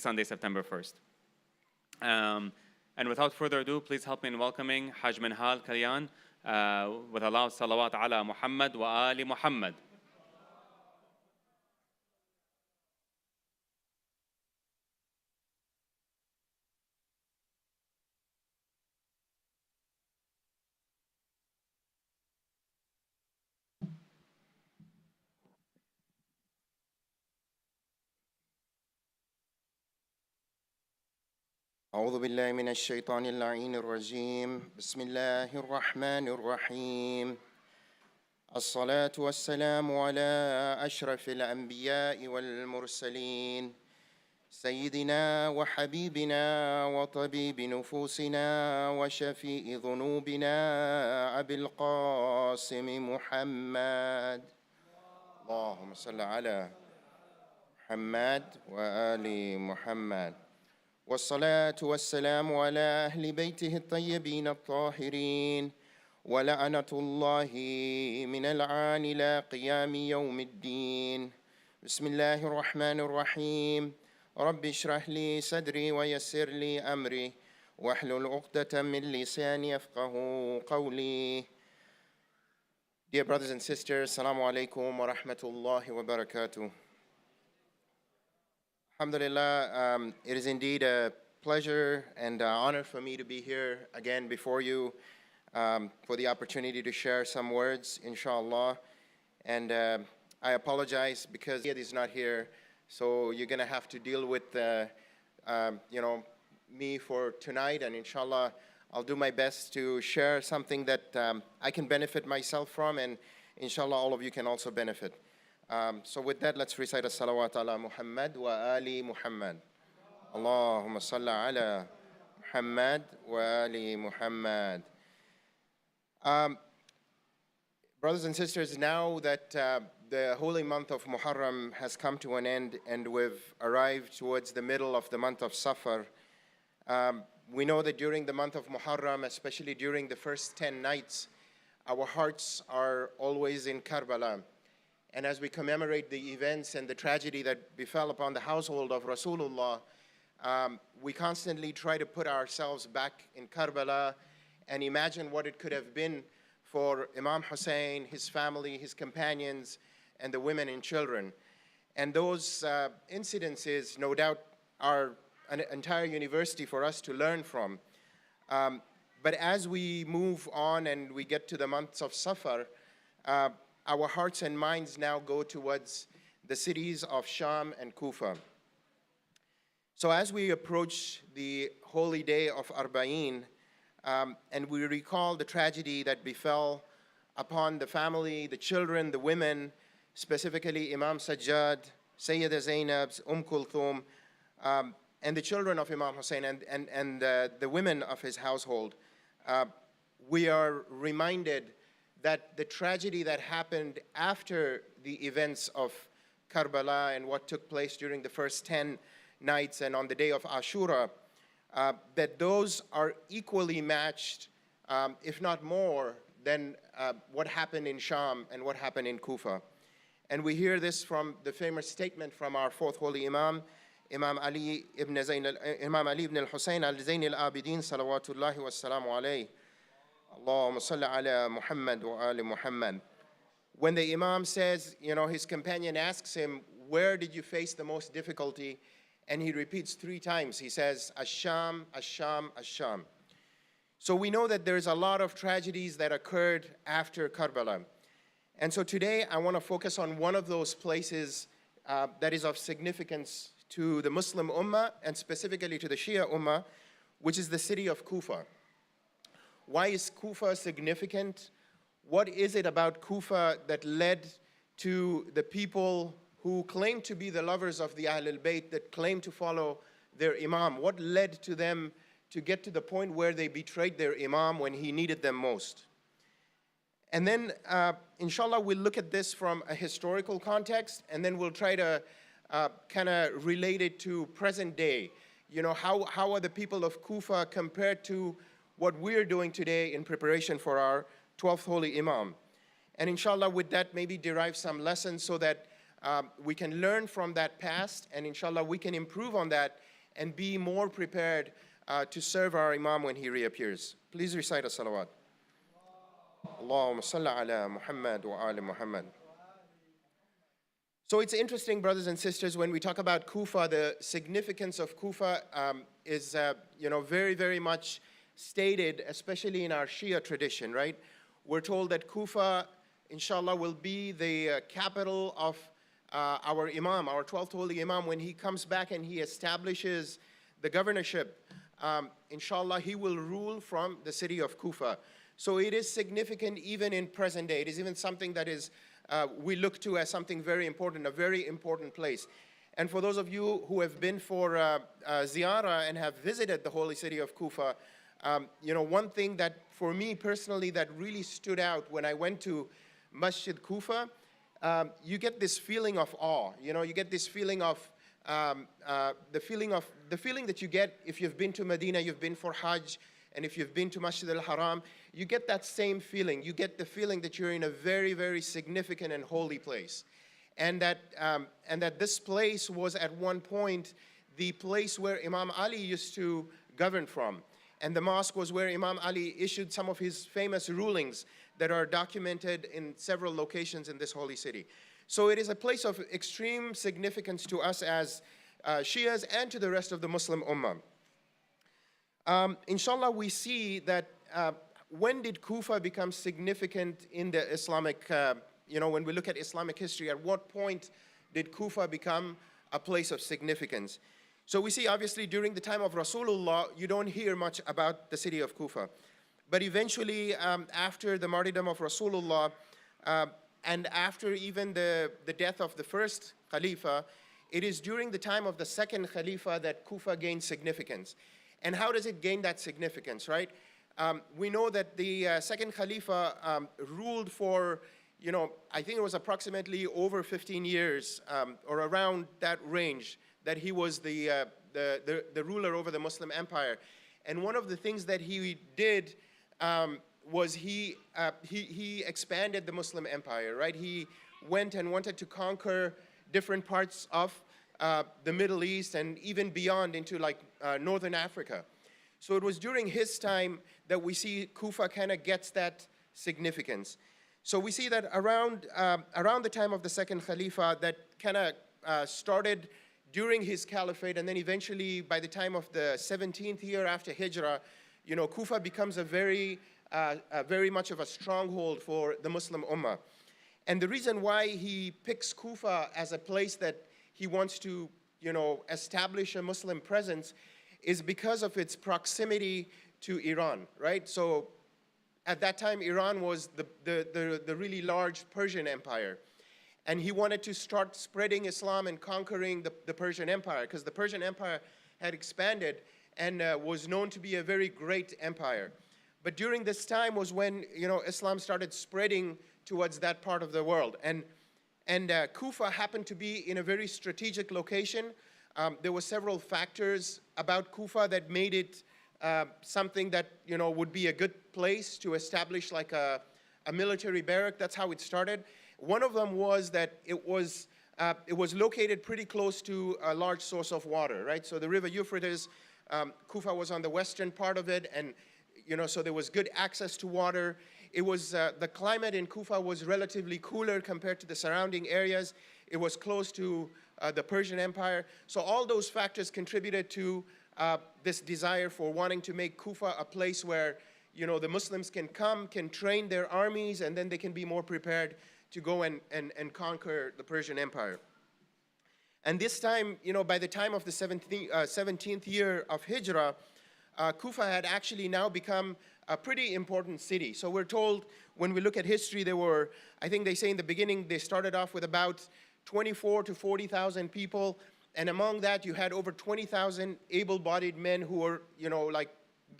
Sunday, September 1st. And without further ado, please help me in welcoming Hajj Minhaal Kalyan with a loud salawat ala Muhammad wa ali Muhammad. أعوذ بالله من الشيطان اللعين الرجيم بسم الله الرحمن الرحيم الصلاة والسلام على أشرف الأنبياء والمرسلين سيدنا وحبيبنا وطبيب نفوسنا وشفيء ذنوبنا أبي القاسم محمد اللهم صل على محمد وآل محمد والصلاة والسلام على أهل بيته الطيبين الطاهرين ولعنة الله من العان إلى قيام يوم الدين بسم الله الرحمن الرحيم رب اشرح لي صدري ويسر لي أمري واحلل عقدة من لساني يفقه قولي. Dear brothers and sisters, Assalamu alaikum wa rahmatullahi wa barakatuh. Alhamdulillah, it is indeed a pleasure and honor for me to be here again before you for the opportunity to share some words, inshallah. And I apologize because Iyad is not here, so you're going to have to deal with me for tonight, and inshallah, I'll do my best to share something that I can benefit myself from, and inshallah, all of you can also benefit. So with that, let's recite as-salawat ala Muhammad wa ali Muhammad. Allahumma salli ala Muhammad wa ali Muhammad. Brothers and sisters, now that the holy month of Muharram has come to an end and we've arrived towards the middle of the month of Safar, we know that during the month of Muharram, especially during the first 10 nights, our hearts are always in Karbala. And as we commemorate the events and the tragedy that befell upon the household of Rasulullah, we constantly try to put ourselves back in Karbala and imagine what it could have been for Imam Hussein, his family, his companions, and the women and children. And those incidences, no doubt, are an entire university for us to learn from. But as we move on and we get to the months of Safar, our hearts and minds now go towards the cities of Sham and Kufa. So as we approach the holy day of Arba'in, and we recall the tragedy that befell upon the family, the children, the women, specifically Imam Sajjad, Sayyida Zainab, Kulthum, and the children of Imam Hussein and the women of his household, we are reminded that the tragedy that happened after the events of Karbala and what took place during the first 10 nights and on the day of Ashura, that those are equally matched, if not more, than what happened in Sham and what happened in Kufa. And we hear this from the famous statement from our fourth holy Imam, Imam Ali ibn al-Husayn al-Zayn al-Abidin, salawatullahi wa salamu alayhi. Allahumma salli ala Muhammad wa ali Muhammad. When the Imam says, his companion asks him, where did you face the most difficulty? And he repeats 3 times. He says, Ash-Sham, Ash-Sham, Ash-Sham. So we know that there's a lot of tragedies that occurred after Karbala. And so today I want to focus on one of those places that is of significance to the Muslim Ummah and specifically to the Shia Ummah, which is the city of Kufa. Why is Kufa significant? What is it about Kufa that led to the people who claim to be the lovers of the Ahlul Bayt, that claim to follow their Imam? What led to them to get to the point where they betrayed their Imam when he needed them most? And then, inshallah, we'll look at this from a historical context, and then we'll try to kind of relate it to present day. How are the people of Kufa compared to what we're doing today in preparation for our 12th Holy Imam? And inshallah, with that, maybe derive some lessons so that we can learn from that past, and inshallah, we can improve on that and be more prepared to serve our Imam when he reappears. Please recite a salawat. Allahumma salli ala Muhammad wa ali Muhammad. So it's interesting, brothers and sisters, when we talk about Kufa, the significance of Kufa is very, very much stated, especially in our Shia tradition, right? We're told that Kufa, inshallah, will be the capital of our Imam, our 12th Holy Imam. When he comes back and he establishes the governorship, inshallah, he will rule from the city of Kufa. So it is significant even in present day. It is even something that is we look to as something very important, a very important place. And for those of you who have been for ziyarah and have visited the holy city of Kufa, one thing that for me personally that really stood out when I went to Masjid Kufa, you get this feeling of awe. You get this feeling of the feeling that you get if you've been to Medina, you've been for Hajj, and if you've been to Masjid al-Haram, you get that same feeling. You get the feeling that you're in a very, very significant and holy place. And that this place was at one point the place where Imam Ali used to govern from. And the mosque was where Imam Ali issued some of his famous rulings that are documented in several locations in this holy city. So it is a place of extreme significance to us as Shias and to the rest of the Muslim Ummah. Inshallah, we see that when did Kufa become significant in the Islamic, when we look at Islamic history, at what point did Kufa become a place of significance? So we see, obviously, during the time of Rasulullah, you don't hear much about the city of Kufa. But eventually, after the martyrdom of Rasulullah, and after even the death of the first Khalifa, it is during the time of the second Khalifa that Kufa gained significance. And how does it gain that significance, right? We know that the second Khalifa ruled for, I think it was approximately over 15 years, or around that range, that he was the ruler over the Muslim empire. And one of the things that he did was he expanded the Muslim empire, right? He went and wanted to conquer different parts of the Middle East and even beyond into Northern Africa. So it was during his time that we see Kufa kind of gets that significance. So we see that around the time of the second Khalifa, that kind of started during his caliphate, and then eventually by the time of the 17th year after Hijrah, Kufa becomes a very much of a stronghold for the Muslim Ummah. And the reason why he picks Kufa as a place that he wants to, establish a Muslim presence is because of its proximity to Iran, right? So at that time, Iran was the really large Persian Empire. And he wanted to start spreading Islam and conquering the Persian Empire, because the Persian Empire had expanded and was known to be a very great empire. But during this time was when, Islam started spreading towards that part of the world. And Kufa happened to be in a very strategic location. There were several factors about Kufa that made it something that, would be a good place to establish like a military barrack. That's how it started. One of them was that it was located pretty close to a large source of water, right? So the river Euphrates, Kufa was on the western part of it, and so there was good access to water. It was the climate in Kufa was relatively cooler compared to the surrounding areas. It was close to the Persian Empire. So all those factors contributed to this desire for wanting to make Kufa a place where the Muslims can come, can train their armies, and then they can be more prepared to go and conquer the Persian Empire. And this time, by the time of the 17th year of Hijrah, Kufa had actually now become a pretty important city. So we're told, when we look at history, there were, I think they say in the beginning, they started off with about 24 to 40,000 people. And among that, you had over 20,000 able-bodied men who were,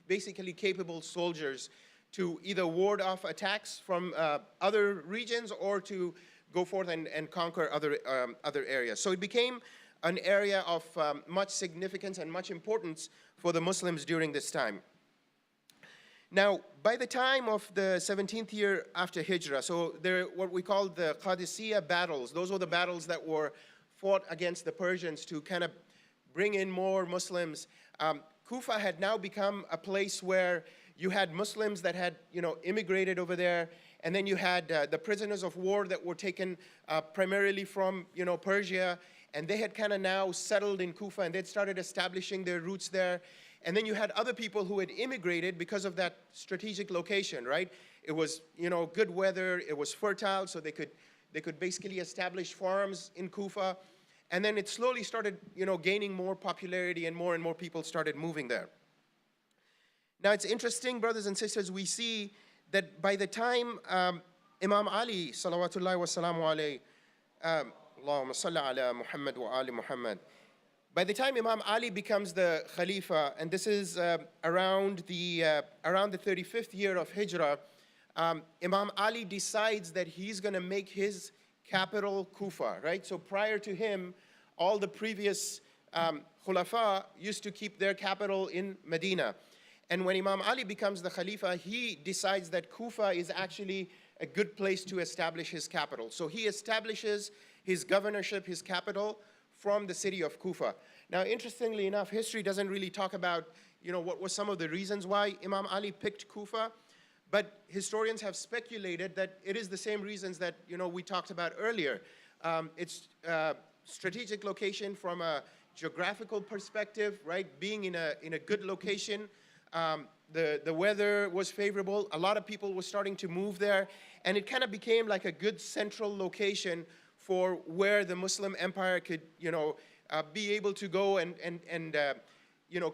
basically capable soldiers to either ward off attacks from other regions or to go forth and conquer other areas. So it became an area of much significance and much importance for the Muslims during this time. Now, by the time of the 17th year after Hijrah, so there what we call the Qadisiyah battles. Those were the battles that were fought against the Persians to kind of bring in more Muslims. Kufa had now become a place where you had Muslims that had, immigrated over there, and then you had the prisoners of war that were taken primarily from, Persia, and they had kind of now settled in Kufa, and they'd started establishing their roots there. And then you had other people who had immigrated because of that strategic location, right? It was, good weather, it was fertile, so they could basically establish farms in Kufa. And then it slowly started, gaining more popularity, and more people started moving there. Now it's interesting, brothers and sisters, we see that by the time Imam Ali, salawatullahi wa salamu alayhi, Allahumma salli ala Muhammad wa ali Muhammad, by the time Imam Ali becomes the Khalifa, and this is around the 35th year of Hijrah, Imam Ali decides that he's going to make his capital Kufa, right? So prior to him, all the previous Khulafa used to keep their capital in Medina. And when Imam Ali becomes the Khalifa, he decides that Kufa is actually a good place to establish his capital. So he establishes his governorship, his capital, from the city of Kufa. Now, interestingly enough, history doesn't really talk about, what were some of the reasons why Imam Ali picked Kufa, but historians have speculated that it is the same reasons that, we talked about earlier. It's strategic location from a geographical perspective, right? Being in a good location. The weather was favorable. A lot of people were starting to move there, and it kind of became like a good central location for where the Muslim empire could, be able to go and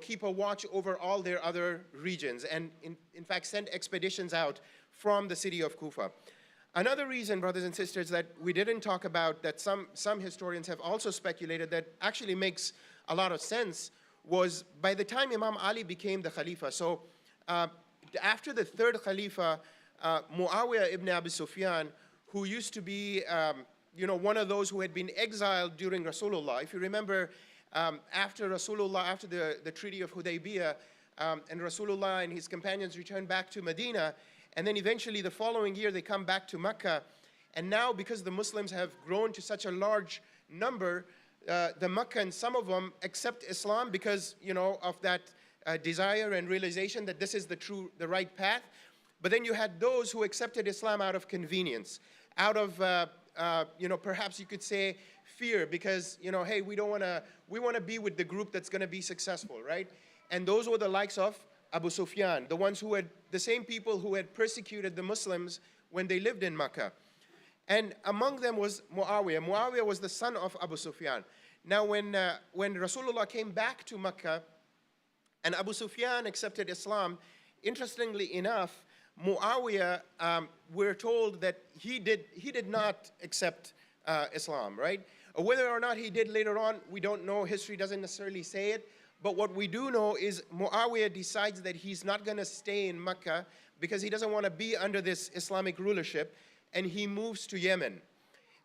keep a watch over all their other regions, and in fact send expeditions out from the city of Kufa. Another reason, brothers and sisters, that we didn't talk about, that some historians have also speculated that actually makes a lot of sense, was by the time Imam Ali became the Khalifa, so after the third Khalifa, Muawiyah ibn Abi Sufyan, who used to be one of those who had been exiled during Rasulullah. If you remember, after the Treaty of Hudaybiyah, and Rasulullah and his companions returned back to Medina, and then eventually the following year they come back to Mecca, and now because the Muslims have grown to such a large number, the Meccans, some of them accept Islam because, of that desire and realization that this is the right path. But then you had those who accepted Islam out of convenience, out of, perhaps you could say fear, because, hey, we want to be with the group that's going to be successful, right? And those were the likes of Abu Sufyan, the same people who had persecuted the Muslims when they lived in Mecca. And among them was Muawiyah. Muawiyah was the son of Abu Sufyan. Now, when Rasulullah came back to Mecca and Abu Sufyan accepted Islam, interestingly enough, Muawiyah, we're told that he did not accept Islam, right? Whether or not he did later on, we don't know. History doesn't necessarily say it. But what we do know is Muawiyah decides that he's not going to stay in Mecca because he doesn't want to be under this Islamic rulership, and he moves to Yemen.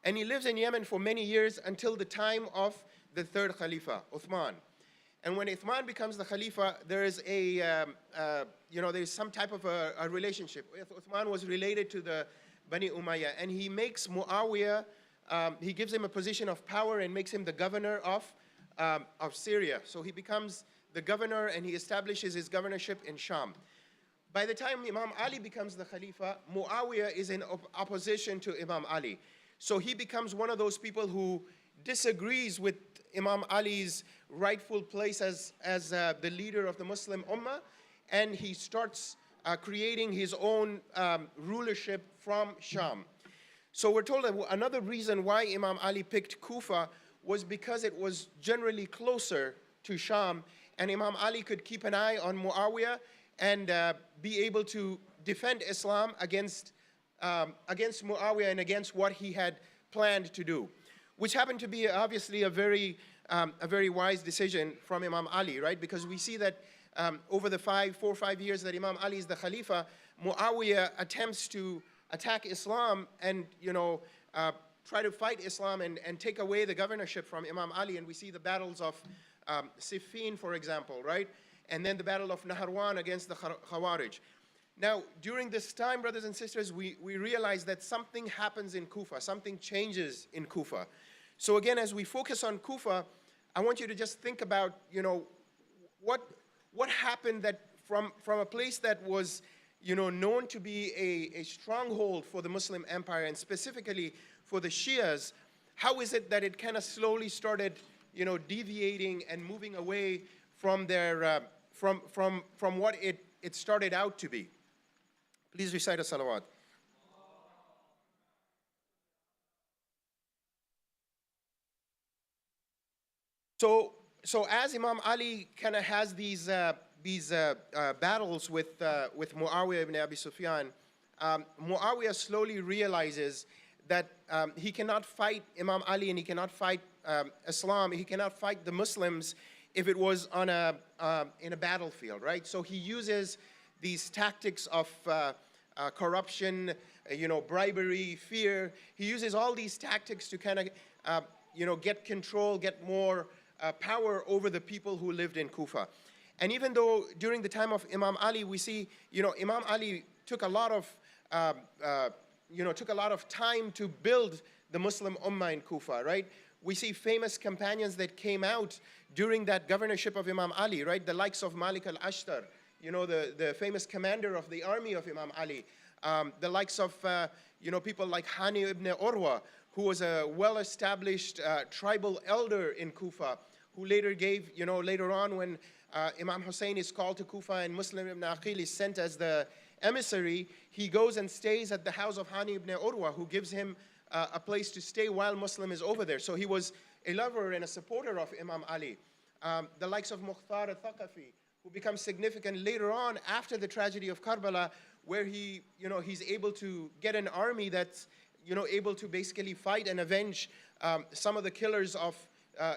And he lives in Yemen for many years until the time of the third Khalifa, Uthman. And when Uthman becomes the Khalifa, there is there's some type of a relationship. Uthman was related to the Bani Umayyah, and he makes Muawiyah, he gives him a position of power and makes him the governor of Syria. So he becomes the governor, and he establishes his governorship in Sham. By the time Imam Ali becomes the Khalifa, Muawiyah is in opposition to Imam Ali. So he becomes one of those people who disagrees with Imam Ali's rightful place as the leader of the Muslim Ummah, and he starts creating his own rulership from Sham. So we're told that another reason why Imam Ali picked Kufa was because it was generally closer to Sham, and Imam Ali could keep an eye on Muawiyah and be able to defend Islam against Muawiyah and against what he had planned to do, which happened to be obviously a very wise decision from Imam Ali, right? Because we see that over the 4 or 5 years that Imam Ali is the Khalifa, Muawiyah attempts to attack Islam and try to fight Islam and take away the governorship from Imam Ali. And we see the battles of Siffin, for example, right? And then the battle of Naharwan against the Khawarij. Now, during this time, brothers and sisters, we realize that something happens in Kufa, something changes in Kufa. So again, as we focus on Kufa, I want you to just think about, what happened that from a place that was, known to be a stronghold for the Muslim empire and specifically for the Shias, how is it that it kind of slowly started, deviating and moving away from their, from what it started out to be? Please recite a salawat. So as Imam Ali kind of has these battles with Muawiyah ibn Abi Sufyan, Muawiyah slowly realizes that he cannot fight Imam Ali and he cannot fight Islam, he cannot fight the Muslims if it was on in a battlefield, right? So he uses these tactics of corruption, bribery, fear. He uses all these tactics to kind of, get control, get more power over the people who lived in Kufa. And even though during the time of Imam Ali, we see, Imam Ali took a lot of, time to build the Muslim Ummah in Kufa, right? We see famous companions that came out during that governorship of Imam Ali, right? The likes of Malik al-Ashtar, the famous commander of the army of Imam Ali. The likes of, people like Hani ibn Urwa, who was a well-established tribal elder in Kufa, who later gave, later on when Imam Hussein is called to Kufa and Muslim ibn Aqil is sent as the emissary, he goes and stays at the house of Hani ibn Urwa, who gives him a place to stay while Muslim is over there. So he was a lover and a supporter of Imam Ali. The likes of Mukhtar al-Thaqafi, who becomes significant later on after the tragedy of Karbala, where he's able to get an army that's able to basically fight and avenge some of the killers of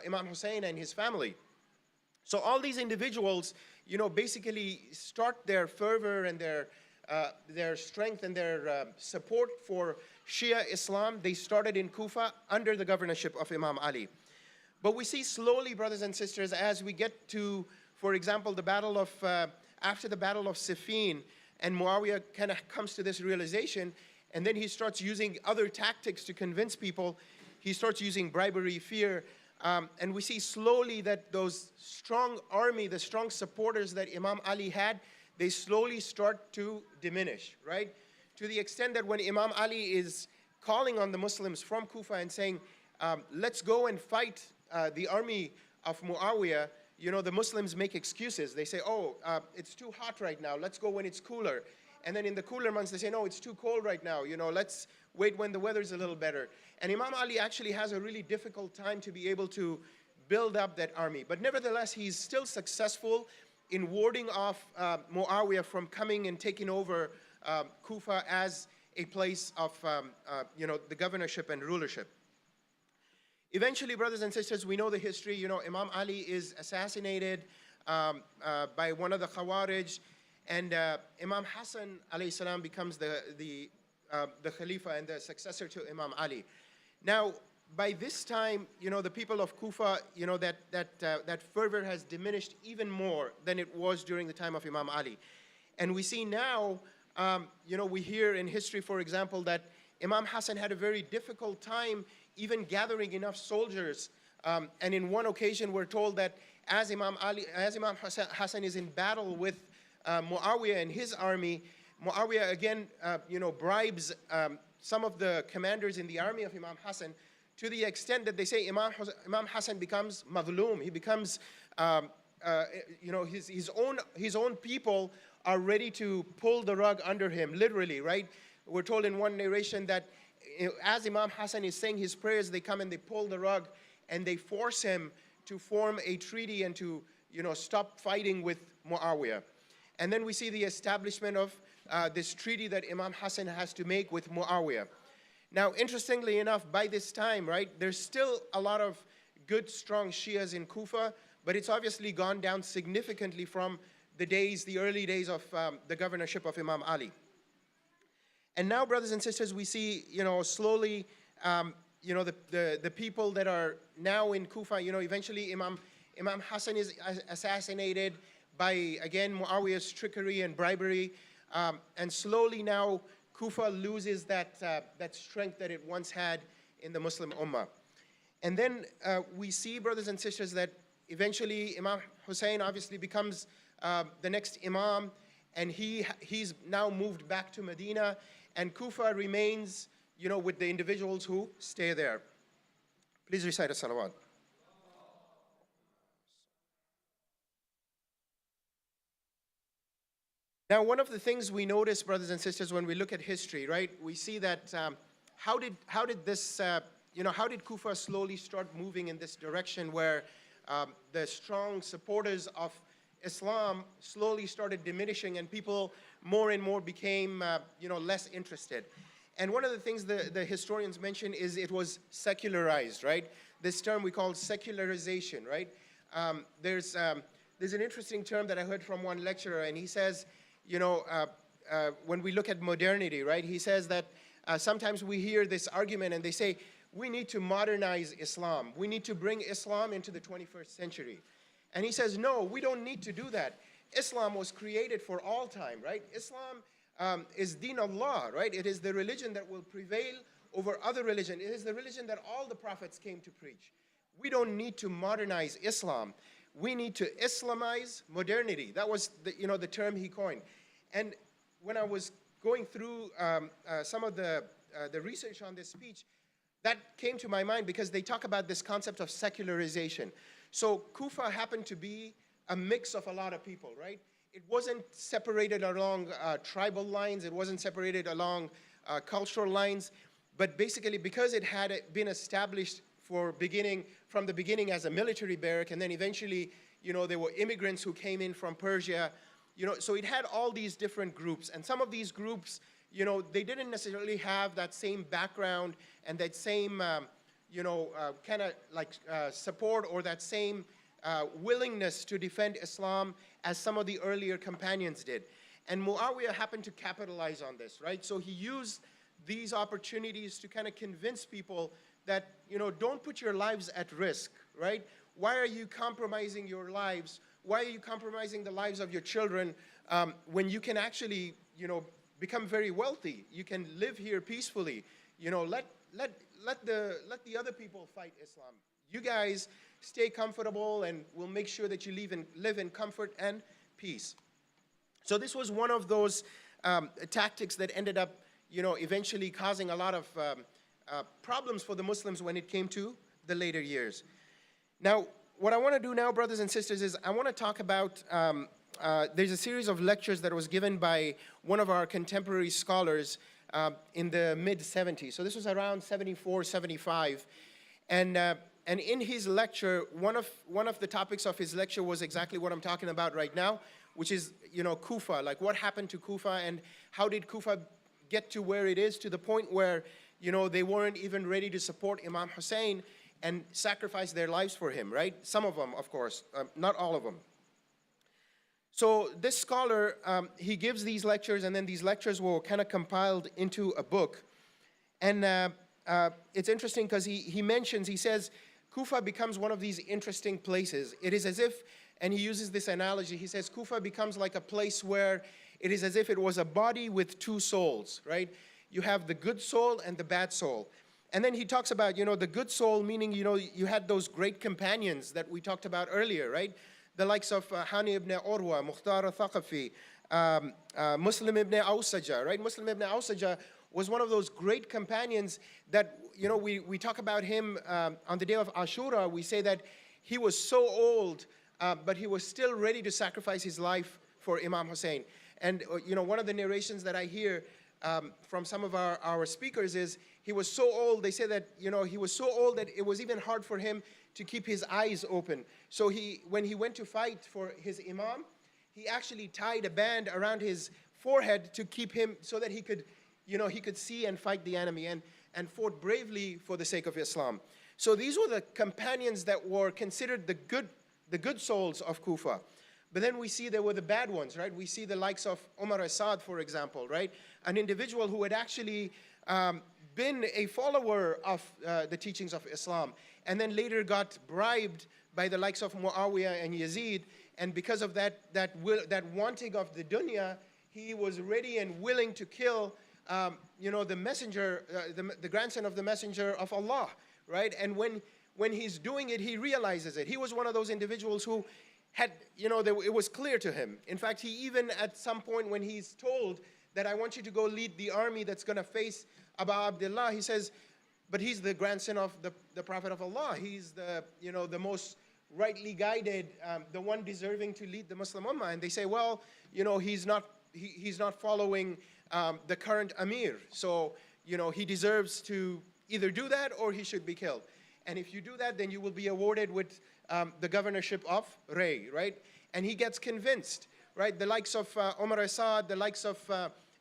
Imam Hussein and his family. So all these individuals, basically start their fervor and their strength and their support for Shia Islam. They started in Kufa under the governorship of Imam Ali. But we see slowly, brothers and sisters, as we get to, for example, the battle of, after the battle of Siffin, and Muawiyah kind of comes to this realization, and then he starts using other tactics to convince people. He starts using bribery, fear, and we see slowly that those strong army, the strong supporters that Imam Ali had, they slowly start to diminish, right? To the extent that when Imam Ali is calling on the Muslims from Kufa and saying, let's go and fight the army of Muawiyah, the Muslims make excuses. They say, it's too hot right now. Let's go when it's cooler. And then in the cooler months, they say, no, it's too cold right now. Let's wait when the weather's a little better. And Imam Ali actually has a really difficult time to be able to build up that army. But nevertheless, he's still successful in warding off Muawiyah from coming and taking over Kufa as a place of, the governorship and rulership. Eventually, brothers and sisters, we know the history. Imam Ali is assassinated by one of the Khawarij, and Imam Hassan alayhi salam becomes the Khalifa and the successor to Imam Ali. Now, by this time, the people of Kufa, that fervor has diminished even more than it was during the time of Imam Ali. And we see now, we hear in history, for example, that Imam Hassan had a very difficult time even gathering enough soldiers. And in one occasion, we're told that as Imam Hassan is in battle with Muawiyah and his army, Muawiyah again, bribes some of the commanders in the army of Imam Hassan to the extent that they say Imam Hassan becomes madhloom. He becomes, his own people are ready to pull the rug under him, literally, right? We're told in one narration that as Imam Hassan is saying his prayers, they come and they pull the rug and they force him to form a treaty and to, stop fighting with Muawiyah. And then we see the establishment of this treaty that Imam Hassan has to make with Muawiyah. Now, interestingly enough, by this time, right, there's still a lot of good, strong Shias in Kufa, but it's obviously gone down significantly from the early days of the governorship of Imam Ali. And now, brothers and sisters, we see, slowly, the people that are now in Kufa, eventually Imam Hassan is assassinated by, again, Muawiyah's trickery and bribery. And slowly now, Kufa loses that strength that it once had in the Muslim Ummah. And then we see, brothers and sisters, that eventually Imam Hussein obviously becomes the next Imam, and he's now moved back to Medina, and Kufa remains, with the individuals who stay there. Please recite a salawat. Now, one of the things we notice, brothers and sisters, when we look at history, right, we see that how did Kufa slowly start moving in this direction where the strong supporters of Islam slowly started diminishing and people more and more became, less interested. And one of the things the historians mention is it was secularized, right? This term we call secularization, right? There's an interesting term that I heard from one lecturer, and he says, when we look at modernity, right, he says that sometimes we hear this argument and they say, we need to modernize Islam. We need to bring Islam into the 21st century. And he says, no, we don't need to do that. Islam was created for all time, right? Islam is Deen Allah, right? It is the religion that will prevail over other religion. It is the religion that all the prophets came to preach. We don't need to modernize Islam. We need to Islamize modernity. That was the term he coined. And when I was going through some of the research on this speech, that came to my mind because they talk about this concept of secularization. So Kufa happened to be a mix of a lot of people, right? It wasn't separated along tribal lines. It wasn't separated along cultural lines. But basically, because it had been established from the beginning as a military barrack, and then eventually, there were immigrants who came in from Persia, so it had all these different groups. And some of these groups, they didn't necessarily have that same background and that same, kind of like support or that same willingness to defend Islam as some of the earlier companions did. And Muawiyah happened to capitalize on this, right? So he used these opportunities to kind of convince people that, don't put your lives at risk, right? Why are you compromising your lives? Why are you compromising the lives of your children when you can actually, become very wealthy? You can live here peacefully. Let the other people fight Islam. You guys stay comfortable, and we'll make sure that you live in comfort and peace. So this was one of those tactics that ended up, eventually causing a lot of problems for the Muslims when it came to the later years. Now, what I want to do now, brothers and sisters, is I want to talk about, there's a series of lectures that was given by one of our contemporary scholars in the mid-70s. So this was around 74, 75. And in his lecture, one of the topics of his lecture was exactly what I'm talking about right now, which is, Kufa, like what happened to Kufa and how did Kufa get to where it is, to the point where, they weren't even ready to support Imam Hussein and sacrifice their lives for him, right? Some of them, of course, not all of them. So this scholar, he gives these lectures, and then these lectures were kind of compiled into a book. And it's interesting because he says, Kufa becomes one of these interesting places. It is as if, and he uses this analogy, he says, Kufa becomes like a place where it is as if it was a body with two souls, right? You have the good soul and the bad soul. And then he talks about, the good soul, meaning, you had those great companions that we talked about earlier, right? The likes of Hani ibn Urwa, Mukhtar al-Thaqafi, Muslim ibn Awsaja, right? Muslim ibn Awsaja was one of those great companions that, we talk about him on the day of Ashura. We say that he was so old, but he was still ready to sacrifice his life for Imam Hussein. And, one of the narrations that I hear from some of our speakers is he was so old, they say that, he was so old that it was even hard for him to keep his eyes open. So when he went to fight for his Imam, he actually tied a band around his forehead to keep him so that he could, he could see and fight the enemy and fought bravely for the sake of Islam. So these were the companions that were considered the good souls of Kufa. But then we see there were the bad ones, right? We see the likes of Umar Asad, for example, right? An individual who had actually been a follower of the teachings of Islam, and then later got bribed by the likes of Muawiyah and Yazid, and because of that wanting of the dunya, he was ready and willing to kill, the messenger, the grandson of the messenger of Allah, right? And when when he's doing it, he realizes it. He was one of those individuals who had, it was clear to him. In fact, he even at some point when he's told that I want you to go lead the army that's going to face Abu Abdullah, he says, but he's the grandson of the Prophet of Allah. He's the most rightly guided, the one deserving to lead the Muslim Ummah. And they say, well, he's not following the current Amir. So, he deserves to either do that or he should be killed. And if you do that, then you will be awarded with the governorship of Ray, right? And he gets convinced, right? The likes of Umar Asad, the likes of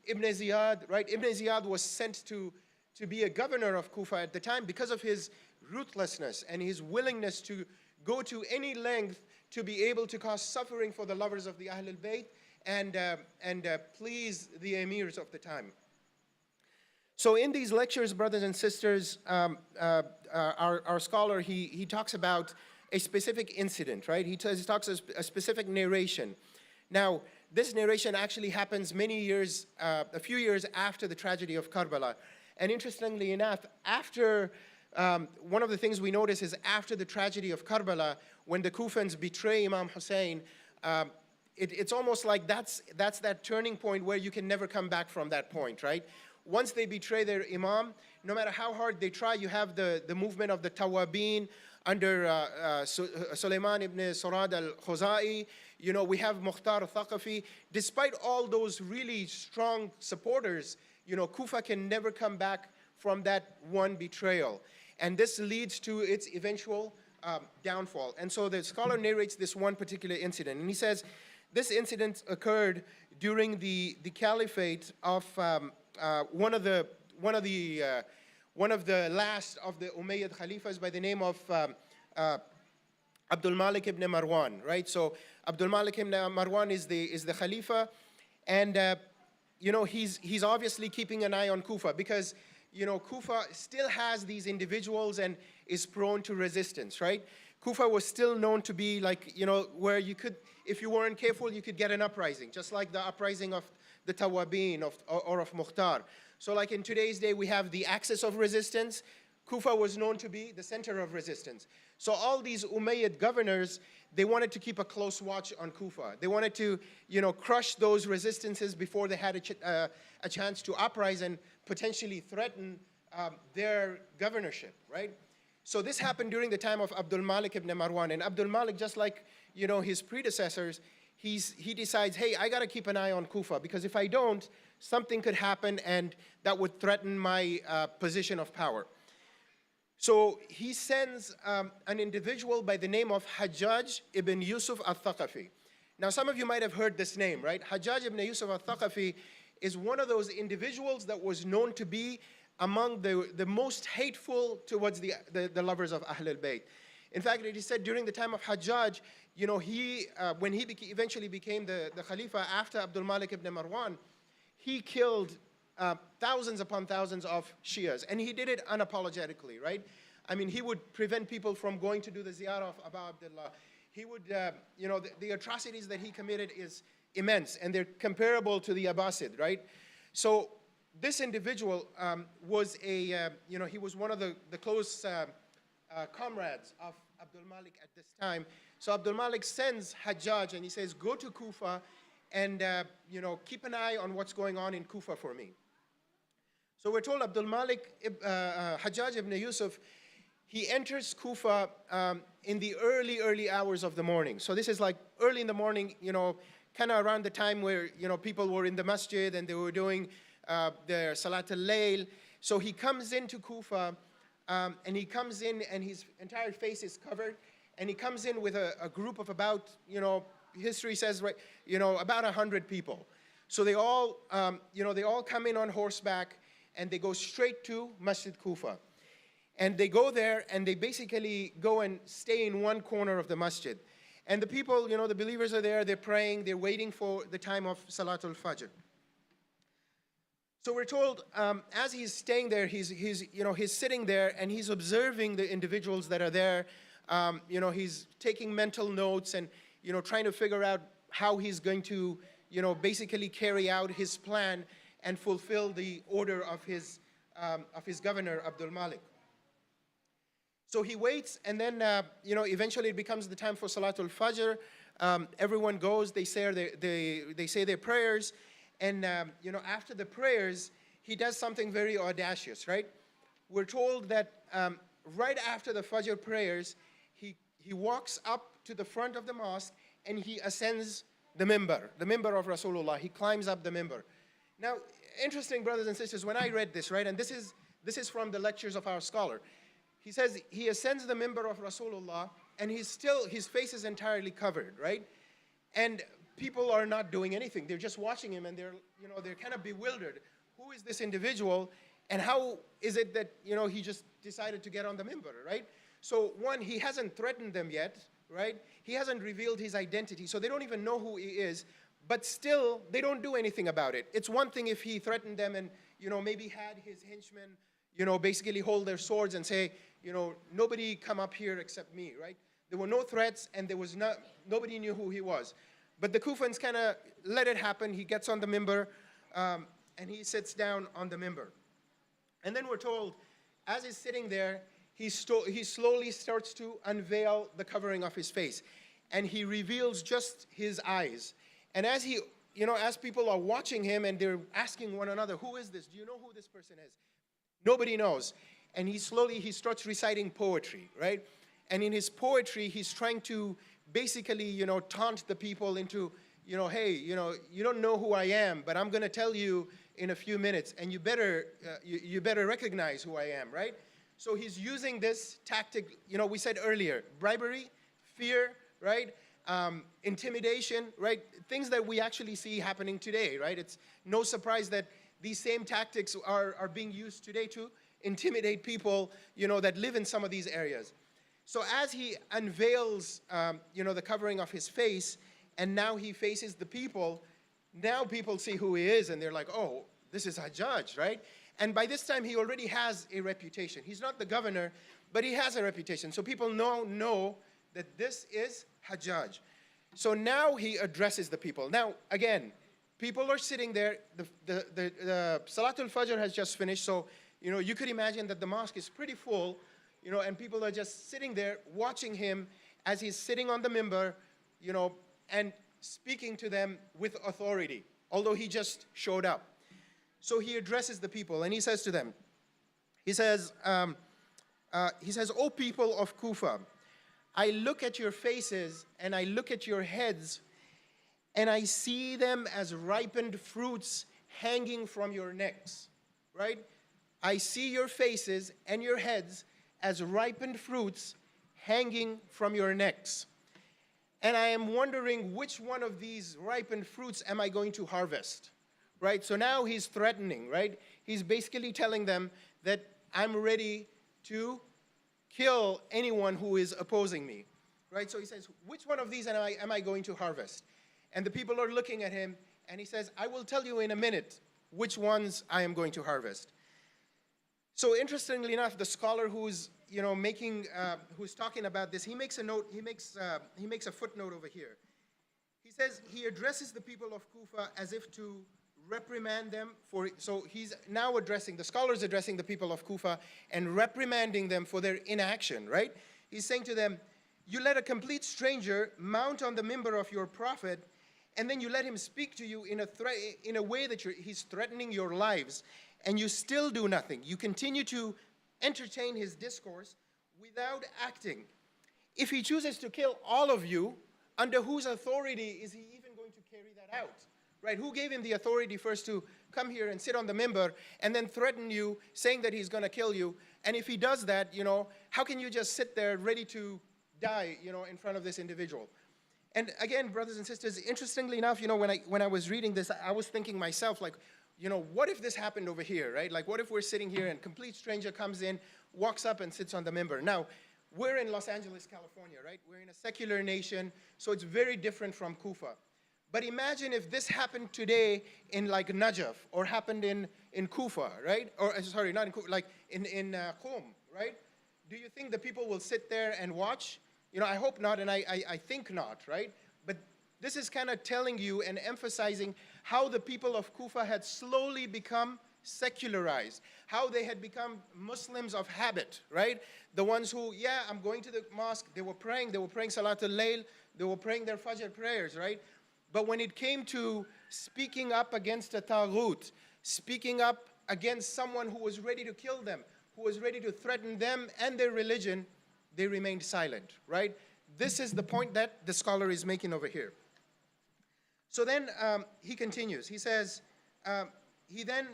Ibn Ziyad, right? Ibn Ziyad was sent to be a governor of Kufa at the time because of his ruthlessness and his willingness to go to any length to be able to cause suffering for the lovers of the Ahl al-Bayt and please the emirs of the time. So in these lectures, brothers and sisters, our scholar, he talks about a specific incident, right? He talks a specific narration. Now, this narration actually happens a few years after the tragedy of Karbala. And interestingly enough, after, one of the things we notice is after the tragedy of Karbala, when the Kufans betray Imam Hussein, it's almost like that's that turning point where you can never come back from that point, right? Once they betray their Imam, no matter how hard they try, you have the movement of the Tawabin under Sulaiman ibn Surad al-Khuzai. We have Mukhtar al-Thaqafi. Despite all those really strong supporters, Kufa can never come back from that one betrayal. And this leads to its eventual downfall. And so the scholar narrates this one particular incident. And he says, this incident occurred during the caliphate of one of the last of the Umayyad Khalifas by the name of Abdul Malik ibn Marwan, right? So Abdul Malik ibn Marwan is the Khalifa, and he's obviously keeping an eye on Kufa because Kufa still has these individuals and is prone to resistance, right? Kufa was still known to be like, where you could, if you weren't careful, you could get an uprising, just like the uprising of the Tawabin or of Mukhtar. So like in today's day, we have the axis of resistance. Kufa was known to be the center of resistance. So all these Umayyad governors, they wanted to keep a close watch on Kufa. They wanted to, crush those resistances before they had a chance to uprise and potentially threaten their governorship, right? So this happened during the time of Abdul Malik ibn Marwan. And Abdul Malik, just like, his predecessors, he decides, hey, I got to keep an eye on Kufa because if I don't, something could happen and that would threaten my position of power. So he sends an individual by the name of Hajjaj ibn Yusuf al-Thaqafi. Now, some of you might have heard this name, right? Hajjaj ibn Yusuf al-Thaqafi is one of those individuals that was known to be among the most hateful towards the lovers of Ahl al-Bayt. In fact, it is said during the time of Hajjaj, when he eventually became the Khalifa after Abdul Malik ibn Marwan, he killed thousands upon thousands of Shias, and he did it unapologetically, right? I mean, he would prevent people from going to do the ziyarah of Abu Abdullah. He would, the atrocities that he committed is immense, and they're comparable to the Abbasid, right? So this individual was he was one of the close comrades of Abdul Malik at this time. So Abdul Malik sends Hajjaj, and he says, go to Kufa and, keep an eye on what's going on in Kufa for me. So we're told Abdul Malik, Hajjaj ibn Yusuf, he enters Kufa in the early hours of the morning. So this is like early in the morning, kind of around the time where, people were in the masjid and they were doing their Salat al-Layl. So he comes into Kufa, and he comes in and his entire face is covered. And he comes in with a group of about, history says, right, about 100 people. So they all, they all come in on horseback and they go straight to Masjid Kufa. And they go there and they basically go and stay in one corner of the masjid. And the people, the believers are there, they're praying, they're waiting for the time of Salatul Fajr. So we're told as he's staying there, he's sitting there and he's observing the individuals that are there. He's taking mental notes and, trying to figure out how he's going to, basically carry out his plan and fulfill the order of his governor, Abdul Malik. So he waits, and then, eventually it becomes the time for Salatul Fajr. Everyone goes, they say their prayers, and, after the prayers, he does something very audacious, right? We're told that right after the Fajr prayers, he walks up to the front of the mosque, and he ascends the minbar of Rasulullah. He climbs up the minbar. Now, interesting, brothers and sisters, when I read this, right, and this is from the lectures of our scholar. He says he ascends the minbar of Rasulullah, and his face is entirely covered, right? And people are not doing anything. They're just watching him, and they're kind of bewildered. Who is this individual, and how is it that, he just decided to get on the minbar, right? So one, he hasn't threatened them yet, right? He hasn't revealed his identity, so they don't even know who he is, but still, they don't do anything about it. It's one thing if he threatened them and, maybe had his henchmen, basically hold their swords and say, nobody come up here except me, right? There were no threats, and nobody knew who he was. But the Kufans kind of let it happen. He gets on the minbar, and he sits down on the minbar. And then we're told, as he's sitting there, he slowly starts to unveil the covering of his face, and he reveals just his eyes. And as as people are watching him and they're asking one another, who is this? Do you know who this person is? Nobody knows. And he starts reciting poetry, right? And in his poetry, he's trying to basically, taunt the people into, hey, you don't know who I am, but I'm going to tell you in a few minutes, and you better recognize who I am, right? So he's using this tactic, we said earlier, bribery, fear, right? Intimidation, right? Things that we actually see happening today, right? It's no surprise that these same tactics are being used today to intimidate people, that live in some of these areas. So as he unveils, the covering of his face, and now he faces the people, now people see who he is, and they're like, oh, this is Hajjaj, right? And by this time, he already has a reputation. He's not the governor, but he has a reputation. So people know that this is Hajjaj. So now he addresses the people. Now, again, people are sitting there. The Salatul Fajr has just finished, so you could imagine that the mosque is pretty full, and people are just sitting there watching him as he's sitting on the minbar, and speaking to them with authority, although he just showed up. So he addresses the people, and he says to them, he says, "O people of Kufa, I look at your faces and I look at your heads, and I see them as ripened fruits hanging from your necks," right? I see your faces and your heads as ripened fruits hanging from your necks. And I am wondering which one of these ripened fruits am I going to harvest, right? So now he's threatening, right? He's basically telling them that I'm ready to kill anyone who is opposing me, right? So he says, which one of these am I going to harvest? And the people are looking at him, and he says, I will tell you in a minute which ones I am going to harvest. So interestingly enough, the scholar who's who's talking about this, he makes a note. He makes a footnote over here. He says he addresses the people of Kufa as if to reprimand them for. So he's now addressing the scholars, addressing the people of Kufa and reprimanding them for their inaction. Right? He's saying to them, "You let a complete stranger mount on the minbar of your prophet, and then you let him speak to you in a way that he's threatening your lives, and you still do nothing. You continue to entertain his discourse without acting. If he chooses to kill all of you, under whose authority is he even going to carry that out?" Right? Who gave him the authority first to come here and sit on the minbar and then threaten you, saying that he's going to kill you? And if he does that, how can you just sit there ready to die, in front of this individual? And again, brothers and sisters, interestingly enough, when I was reading this, I was thinking myself, like, what if this happened over here, right? Like, what if we're sitting here and a complete stranger comes in, walks up and sits on the minbar? Now, we're in Los Angeles, California, right? We're in a secular nation, so it's very different from Kufa. But imagine if this happened today in like Najaf, or happened in Kufa, right? Or sorry, not in Kufa, like in Qom, right? Do you think the people will sit there and watch? I hope not, and I think not, right? But this is kind of telling you and emphasizing how the people of Kufa had slowly become secularized, how they had become Muslims of habit, right? The ones who, yeah, I'm going to the mosque, they were praying Salatul Layl, they were praying their Fajr prayers, right? But when it came to speaking up against a taghut, speaking up against someone who was ready to kill them, who was ready to threaten them and their religion, they remained silent, right? This is the point that the scholar is making over here. So then he continues. He says, he then,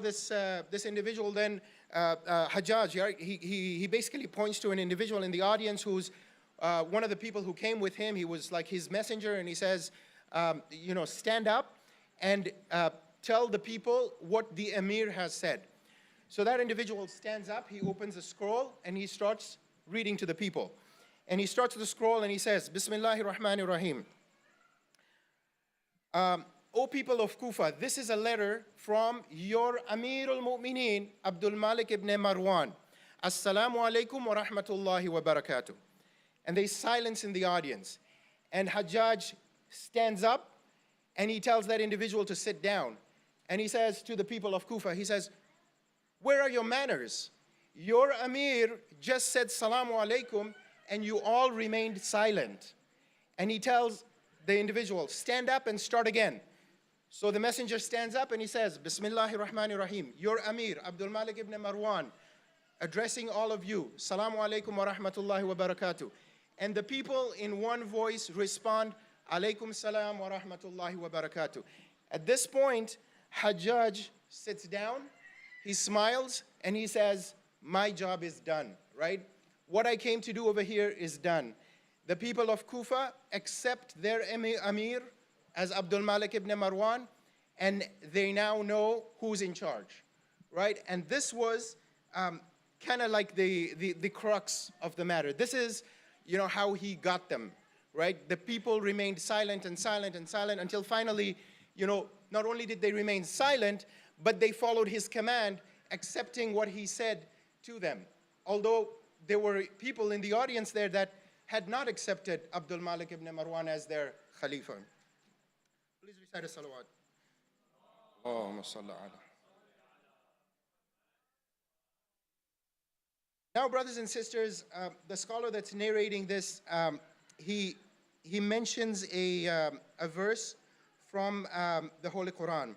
this individual then, Hajjaj, right? He basically points to an individual in the audience who's one of the people who came with him. He was like his messenger, and he says, stand up and tell the people what the Emir has said. So that individual stands up, he opens a scroll, and he starts reading to the people. And he starts the scroll and he says, Bismillahir Rahmanir Rahim. O people of Kufa, this is a letter from your Amir al-Mu'mineen, Abdul Malik ibn Marwan. Assalamu alaikum wa rahmatullahi wa barakatuh. And there's silence in the audience. And Hajjaj stands up and he tells that individual to sit down. And he says to the people of Kufa, he says, where are your manners? Your Amir just said Salamu alaikum and you all remained silent. And he tells the individual, stand up and start again. So the messenger stands up and he says, Bismillahir Rahmanir Rahim. Your Amir, Abdul Malik ibn Marwan, addressing all of you, Salamu alaikum wa rahmatullahi wa barakatuh. And the people in one voice respond, Alaikum salam wa rahmatullahi wa barakatuh. At this point, Hajjaj sits down, he smiles, and he says, my job is done, right? What I came to do over here is done. The people of Kufa accept their Amir as Abdul Malik ibn Marwan, and they now know who's in charge, right? And this was kind of like the crux of the matter. This is, how he got them, right? The people remained silent and silent and silent until finally, not only did they remain silent, but they followed his command, accepting what he said to them. Although there were people in the audience there that had not accepted Abdul Malik ibn Marwan as their Khalifa. Please recite a salawat. Allahumma salli ala. Now, brothers and sisters, the scholar that's narrating this, he mentions a verse from the Holy Quran.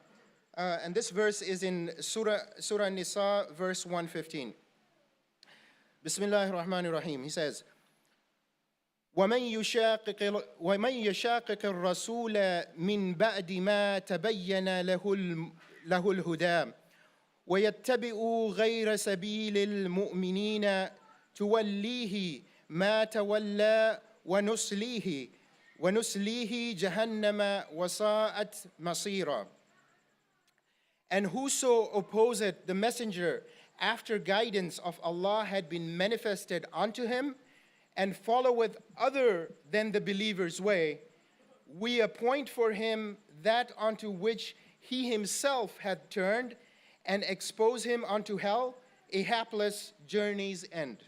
And this verse is in Surah An-Nisa, verse 115. Bismillahir Rahmanir Rahim. He says, وَمَنْ يُشَاقِقِ الرَّسُولَ مِنْ بَعْدِ مَا تَبَيَّنَ لَهُ الْهُدَى وَيَتَّبِعُ غَيْرَ سَبِيلِ الْمُؤْمِنِينَ تُوَلِّيهِ مَا تَوَلَّى وَنُسْلِيهِ جَهَنَّمَ وَسَاءَتْ مَصِيرًا. And whoso opposeth the messenger after guidance of Allah had been manifested unto him, and followeth other than the believer's way, we appoint for him that unto which he himself had turned, and expose him unto hell, a hapless journey's end.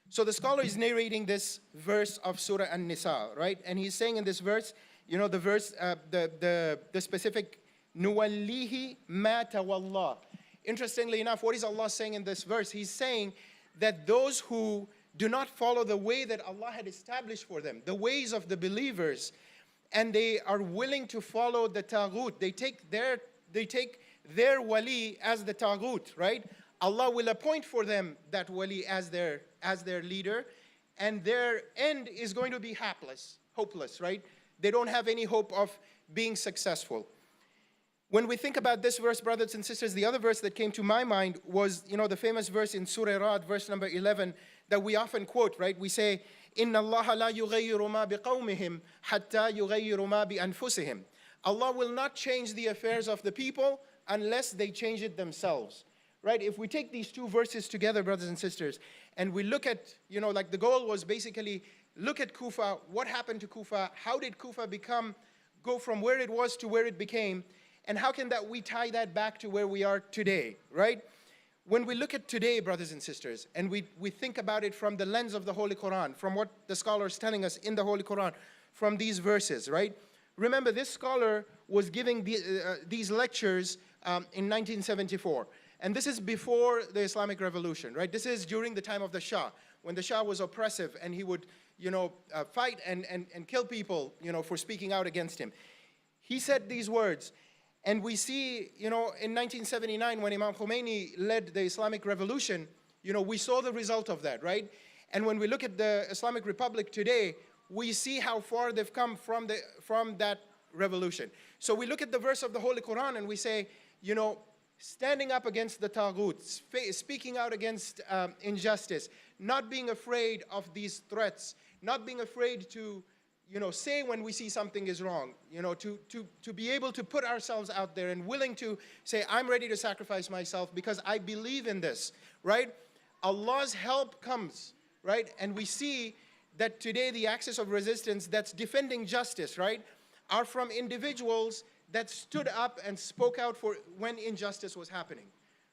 So the scholar is narrating this verse of Surah An-Nisa, right? And he's saying in this verse, the verse, the specific, Nuwallihi ma tawalla. Interestingly enough, what is Allah saying in this verse? He's saying that those who do not follow the way that Allah had established for them, the ways of the believers, and they are willing to follow the taghut. They take their wali as the taghut, right? Allah will appoint for them that wali as their leader, and their end is going to be hopeless, right? They don't have any hope of being successful. When we think about this verse, brothers and sisters, the other verse that came to my mind was, the famous verse in Surah Ra'd, verse number 11, that we often quote, right? We say, إِنَّ اللَّهَ لَا يُغَيِّرُ مَا بِقَوْمِهِمْ حَتَّى يُغَيِّرُ مَا بِأَنفُسِهِمْ. Allah will not change the affairs of the people unless they change it themselves, right? If we take these two verses together, brothers and sisters, and we look at, like the goal was basically, look at Kufa, what happened to Kufa, how did Kufa go from where it was to where it became, and how can we tie that back to where we are today, right? When we look at today, brothers and sisters, and we think about it from the lens of the Holy Quran, from what the scholar is telling us in the Holy Quran, from these verses, right? Remember, this scholar was giving these lectures in 1974. And this is before the Islamic Revolution, right? This is during the time of the Shah, when the Shah was oppressive and he would, fight and kill people, for speaking out against him. He said these words, and we see, in 1979 when Imam Khomeini led the Islamic Revolution, we saw the result of that, right? And when we look at the Islamic Republic today, we see how far they've come from that revolution. So we look at the verse of the Holy Quran and we say, standing up against the Taghut, speaking out against injustice, not being afraid of these threats, not being afraid to, say when we see something is wrong, to be able to put ourselves out there and willing to say, I'm ready to sacrifice myself because I believe in this, right? Allah's help comes, right? And we see that today the axis of resistance that's defending justice, right, are from individuals that stood up and spoke out for when injustice was happening,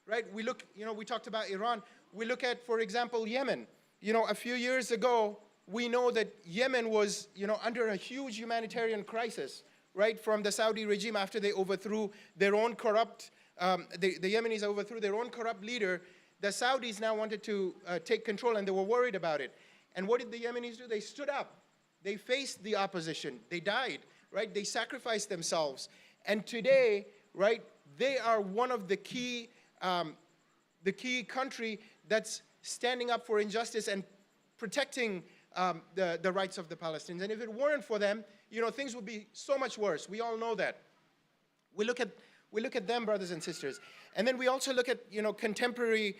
right? We look, we talked about Iran. We look at, for example, Yemen. A few years ago, we know that Yemen was, under a huge humanitarian crisis, right, from the Saudi regime after they overthrew their own corrupt, the Yemenis overthrew their own corrupt leader. The Saudis now wanted to take control, and they were worried about it. And what did the Yemenis do? They stood up. They faced the opposition. They died, right? They sacrificed themselves. And today, right, they are one of the key country that's standing up for injustice and protecting the rights of the Palestinians. And if it weren't for them, things would be so much worse. We all know that. We look at them, brothers and sisters. And then we also look at, contemporary,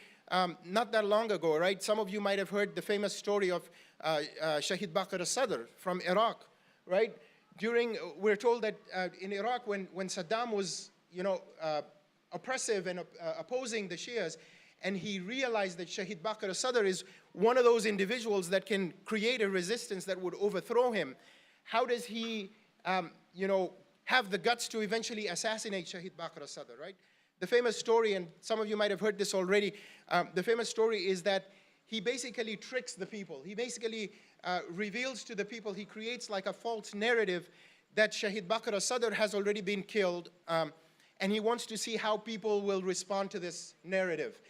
not that long ago, right? Some of you might have heard the famous story of Shahid Baqir al-Sadr from Iraq, right? We're told that in Iraq, when Saddam was, oppressive and opposing the Shias, and he realized that Shahid Baqir al-Sadr is one of those individuals that can create a resistance that would overthrow him. How does he, have the guts to eventually assassinate Shahid Baqir al-Sadr, right? The famous story, and some of you might have heard this already, the famous story is that he basically tricks the people. He basically reveals to the people, he creates like a false narrative that Shahid Baqir al-Sadr has already been killed, and he wants to see how people will respond to this narrative.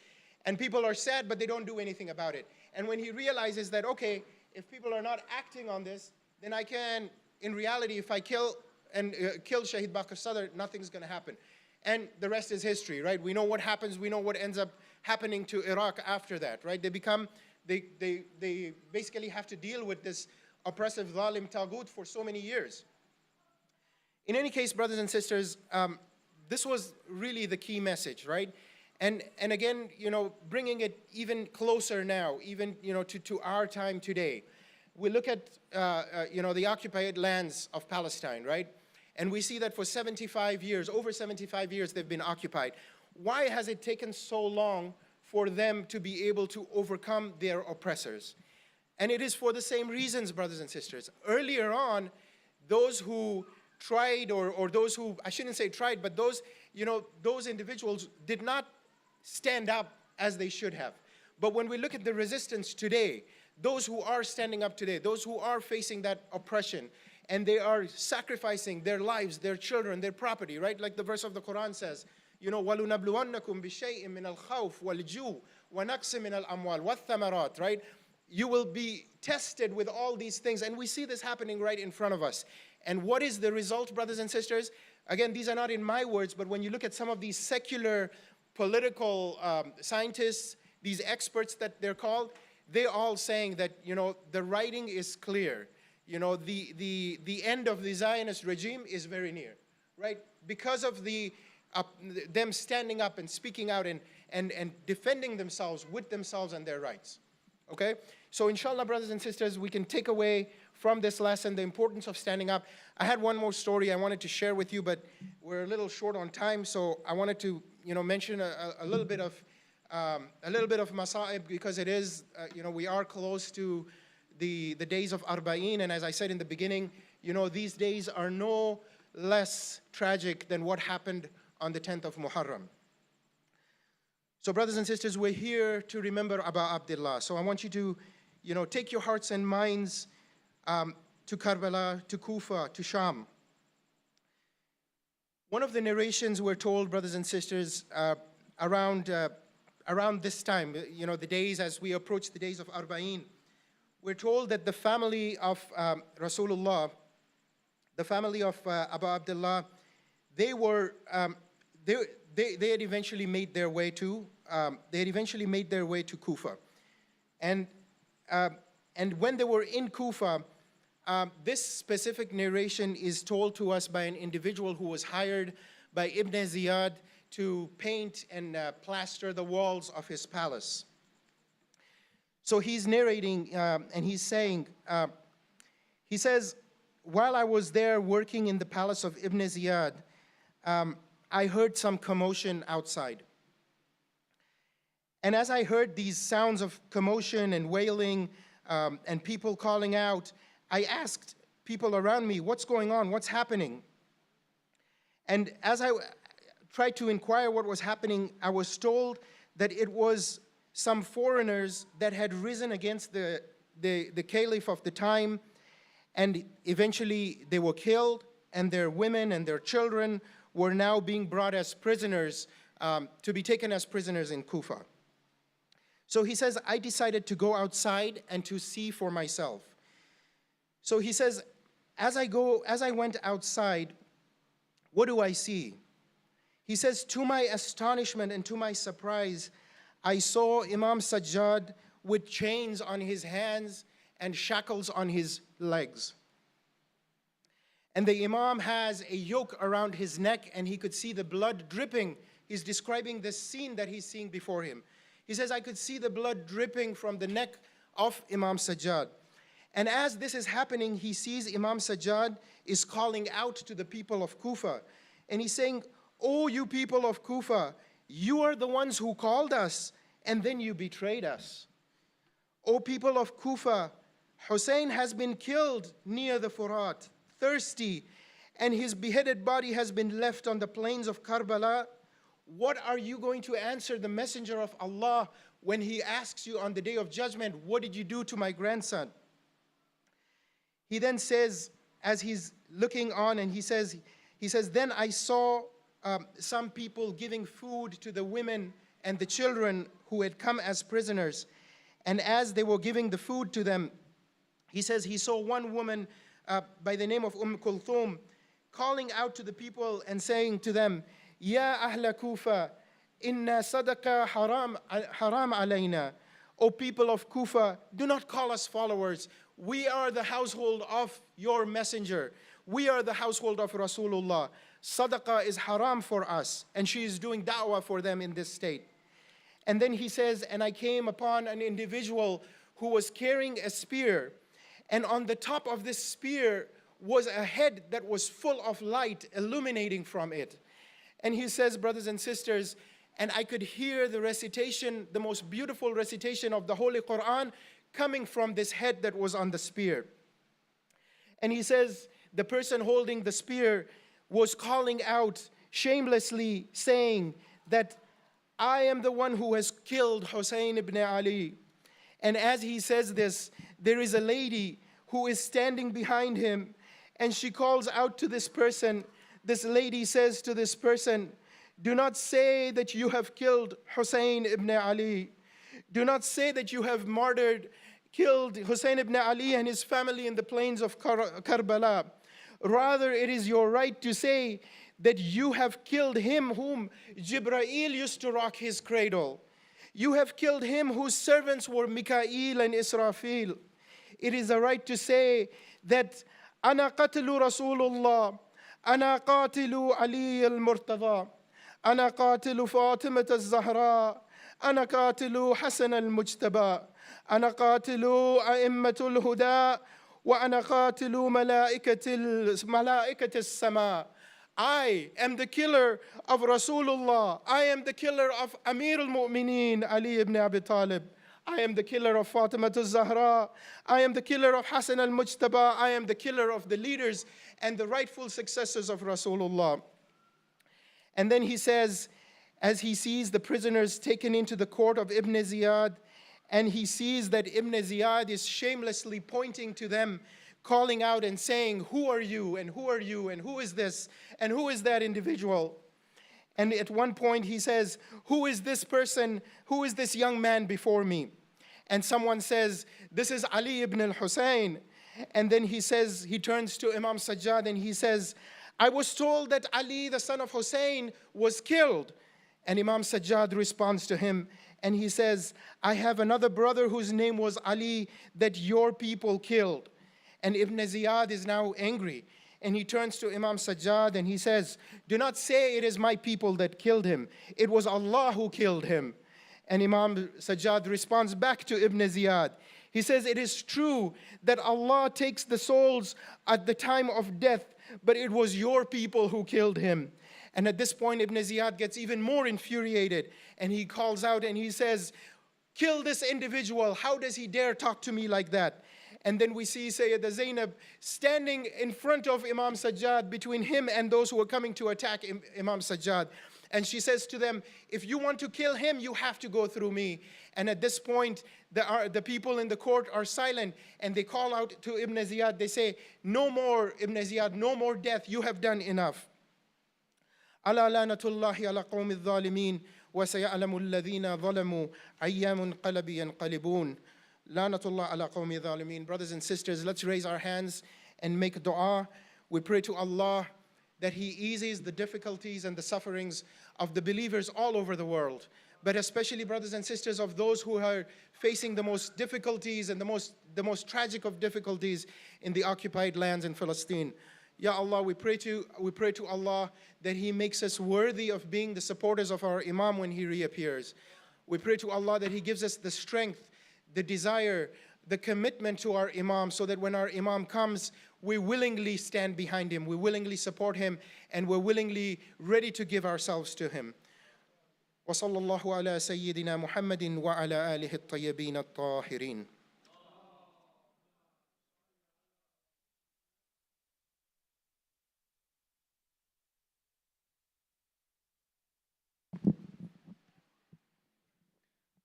And people are sad, but they don't do anything about it. And when he realizes that, okay, if people are not acting on this, then I can, in reality, if I kill Shahid Baqir al-Sadr, nothing's going to happen. And the rest is history, right? We know what happens. We know what ends up happening to Iraq after that, right? They basically have to deal with this oppressive zalim taghut for so many years. In any case, brothers and sisters, this was really the key message, right? And again, bringing it even closer now, even, to our time today. We look at, the occupied lands of Palestine, right? And we see that for 75 years, over 75 years, they've been occupied. Why has it taken so long for them to be able to overcome their oppressors? And it is for the same reasons, brothers and sisters. Earlier on, those who tried, or those who, I shouldn't say tried, but those individuals did not stand up as they should have. But when we look at the resistance today, those who are standing up today, those who are facing that oppression, and they are sacrificing their lives, their children, their property, right? Like the verse of the Quran says, وَلُنَبْلُوَنَّكُمْ بِشَيْءٍ مِّنَ الْخَوْفِ وَالْجُوعِ وَنَقْصٍ مِّنَ الْأَمْوَالِ وَالثَّمَرَاتِ, right? You will be tested with all these things, and we see this happening right in front of us. And what is the result, brothers and sisters? Again, these are not in my words, but when you look at some of these secular political scientists, these experts that they're called, they're all saying that, the writing is clear. The end of the Zionist regime is very near, right? Because of them standing up and speaking out and defending themselves with themselves and their rights, okay? So inshallah, brothers and sisters, we can take away from this lesson the importance of standing up. I had one more story I wanted to share with you, but we're a little short on time, so I wanted to, mention a little bit of masa'ib, because it is, we are close to the days of Arba'in, and as I said in the beginning, these days are no less tragic than what happened on the 10th of Muharram. So brothers and sisters, we're here to remember Abu Abdullah. So I want you to, take your hearts and minds to Karbala, to Kufa, to Sham. One of the narrations we're told, brothers and sisters, around this time, the days as we approach the days of Arba'een, we're told that the family of Rasulullah, the family of Abu Abdullah, they had eventually made their way to Kufa, and when they were in Kufa, this specific narration is told to us by an individual who was hired by Ibn Ziyad to paint and plaster the walls of his palace. So he's narrating, and he's saying, he says, while I was there working in the palace of Ibn Ziyad, I heard some commotion outside. And as I heard these sounds of commotion and wailing and people calling out, I asked people around me, what's going on? What's happening? And as I tried to inquire what was happening, I was told that it was some foreigners that had risen against the caliph of the time, and eventually they were killed, and their women and their children were now being brought as prisoners, to be taken as prisoners in Kufa. So he says, I decided to go outside and to see for myself. So he says, as I went outside, what do I see? He says, to my astonishment and to my surprise, I saw Imam Sajjad with chains on his hands and shackles on his legs. And the Imam has a yoke around his neck, and he could see the blood dripping. He's describing the scene that he's seeing before him. He says, I could see the blood dripping from the neck of Imam Sajjad. And as this is happening, he sees Imam Sajjad is calling out to the people of Kufa. And he's saying, oh, you people of Kufa, you are the ones who called us, and then you betrayed us. O people of Kufa, Hussein has been killed near the Furat, thirsty, and his beheaded body has been left on the plains of Karbala. What are you going to answer the messenger of Allah when he asks you on the day of judgment, what did you do to my grandson? He then says, as he's looking on, and he says, then I saw some people giving food to the women and the children who had come as prisoners. And as they were giving the food to them, he says he saw one woman by the name of Kulthum calling out to the people and saying to them, Ya ahla Kufa, inna sadaqa haram alayna. O people of Kufa, do not call us followers. We are the household of your messenger. We are the household of Rasulullah. Sadaqah is haram for us, and she is doing da'wah for them in this state. And then he says, and I came upon an individual who was carrying a spear, and on the top of this spear was a head that was full of light illuminating from it. And he says, brothers and sisters, and I could hear the recitation, the most beautiful recitation of the Holy Quran coming from this head that was on the spear. And he says, the person holding the spear was calling out shamelessly, saying that I am the one who has killed Hussein ibn Ali. And as he says this, there is a lady who is standing behind him, and she calls out to this person. This lady says to this person, do not say that you have killed Hussein ibn Ali. Do not say that you have killed Hussein ibn Ali and his family in the plains of Karbala. Rather, it is your right to say that you have killed him whom Jibreel used to rock his cradle. You have killed him whose servants were Mikael and Israfil. It is a right to say that Ana qatilu Rasulullah, Ana qatilu Ali al-Murtada, Ana qatilu Fatimat al-Zahra, Ana qatilu Hasan al-Mujtaba, Ana qatilu A'immatul Huda, wa ana qatilu mala'ikat al-sama. I am the killer of Rasulullah. I am the killer of Amir al-Mu'mineen, Ali ibn Abi Talib. I am the killer of Fatima al-Zahra. I am the killer of Hasan al-Mujtaba. I am the killer of the leaders and the rightful successors of Rasulullah. And then he says, as he sees the prisoners taken into the court of Ibn Ziyad, and he sees that Ibn Ziyad is shamelessly pointing to them, calling out and saying, who are you, and who are you, and who is this, and who is that individual? And at one point he says, who is this person, who is this young man before me? And someone says, this is Ali ibn al-Hussein. And then he says, he turns to Imam Sajjad and he says, I was told that Ali, the son of Hussein, was killed. And Imam Sajjad responds to him and he says, I have another brother whose name was Ali that your people killed. And Ibn Ziyad is now angry. And he turns to Imam Sajjad and he says, do not say it is my people that killed him. It was Allah who killed him. And Imam Sajjad responds back to Ibn Ziyad. He says, it is true that Allah takes the souls at the time of death, but it was your people who killed him. And at this point, Ibn Ziyad gets even more infuriated. And he calls out and he says, kill this individual. How does he dare talk to me like that? And then we see Sayyidah Zainab standing in front of Imam Sajjad, between him and those who are coming to attack Imam Sajjad. And she says to them, if you want to kill him, you have to go through me. And at this point, the people in the court are silent and they call out to Ibn Ziyad. They say, no more, Ibn Ziyad, no more death. You have done enough. ألا لعنة الله على قوم الظالمين وسيعلم الذين ظلموا أي منقلب ينقلبون. لعنة الله على قوم الظالمين. Brothers and sisters, let's raise our hands and make dua. We pray to Allah that He eases the difficulties and the sufferings of the believers all over the world, but especially, brothers and sisters, of those who are facing the most difficulties and the most tragic of difficulties in the occupied lands in Palestine. Ya Allah, we pray to Allah that He makes us worthy of being the supporters of our Imam when he reappears. We pray to Allah that He gives us the strength, the desire, the commitment to our Imam, so that when our Imam comes, we willingly stand behind him, we willingly support him, and we're willingly ready to give ourselves to him. وصلى الله على سيدنا محمد وعلى آله الطيبين الطاهرين.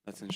Let's ensure